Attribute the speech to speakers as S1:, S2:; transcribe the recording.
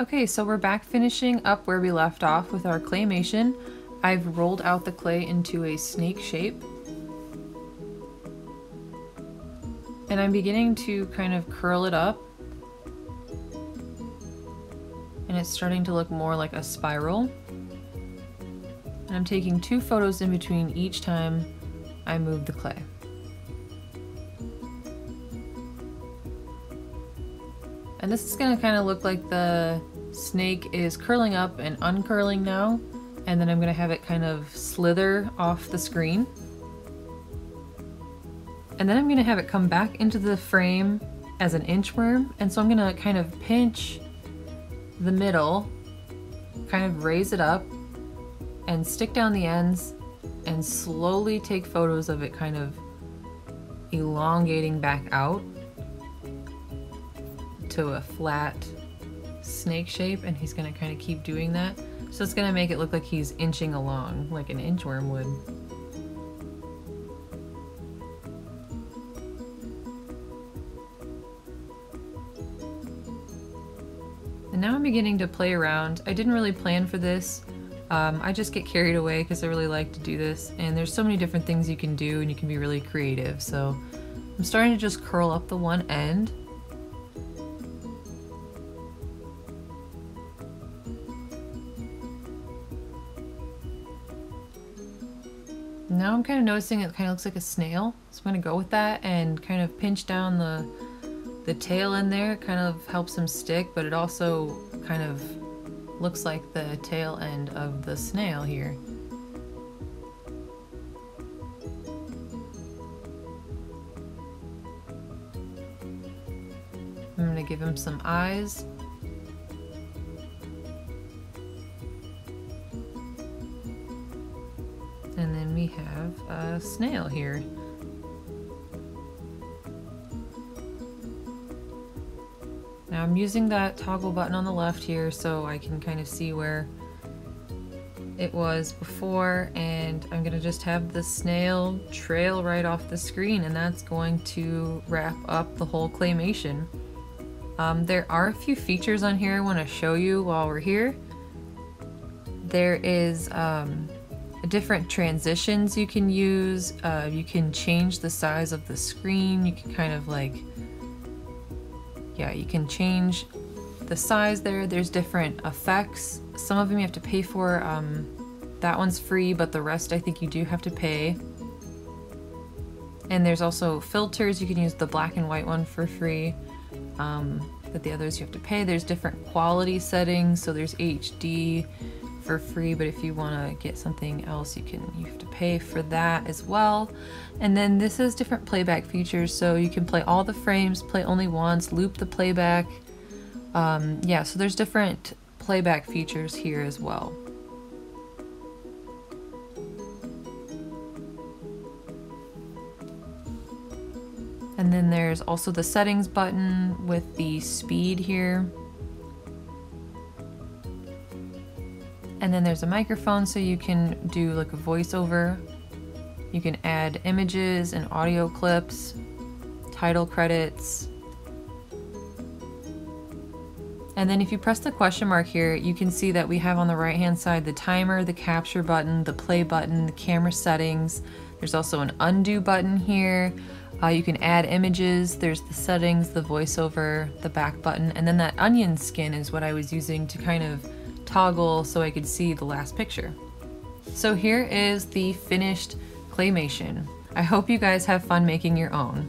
S1: Okay, so we're back finishing up where we left off with our claymation. I've rolled out the clay into a snake shape. And I'm beginning to kind of curl it up. And it's starting to look more like a spiral. And I'm taking 2 photos in between each time I move the clay. And this is going to kind of look like the snake is curling up and uncurling now, and then I'm going to have it kind of slither off the screen. And then I'm going to have it come back into the frame as an inchworm, and so I'm going to kind of pinch the middle, kind of raise it up, and stick down the ends, and slowly take photos of it kind of elongating back out to a flat snake shape, and he's going to kind of keep doing that. So it's going to make it look like he's inching along like an inchworm would. And now I'm beginning to play around. I didn't really plan for this. I just get carried away because I really like to do this, and there's so many different things you can do and you can be really creative. So I'm starting to just curl up the one end. Now I'm kind of noticing it kind of looks like a snail, so I'm going to go with that and kind of pinch down the tail in there. It kind of helps him stick, but it also kind of looks like the tail end of the snail here. I'm going to give him some eyes. And then we have a snail here. Now I'm using that toggle button on the left here so I can kind of see where it was before, and I'm gonna just have the snail trail right off the screen, and that's going to wrap up the whole claymation. There are a few features on here I want to show you while we're here. There is different transitions you can use. You can change the size of the screen. You can kind of like, yeah, you can change the size there. There's different effects. Some of them you have to pay for. That one's free, but the rest I think you do have to pay. And there's also filters. You can use the black and white one for free, but the others you have to pay. There's different quality settings. So there's HD for free, but if you want to get something else, you have to pay for that as well. And then this is different playback features, so you can play all the frames, play only once, loop the playback. Yeah, so there's different playback features here as well. And then there's also the settings button with the speed here. And then there's a microphone, so you can do like a voiceover. You can add images and audio clips, title credits. And then if you press the question mark here, you can see that we have on the right hand side the timer, the capture button, the play button, the camera settings. There's also an undo button here. You can add images. There's the settings, the voiceover, the back button, and then that onion skin is what I was using to kind of toggle so I could see the last picture. So here is the finished claymation. I hope you guys have fun making your own.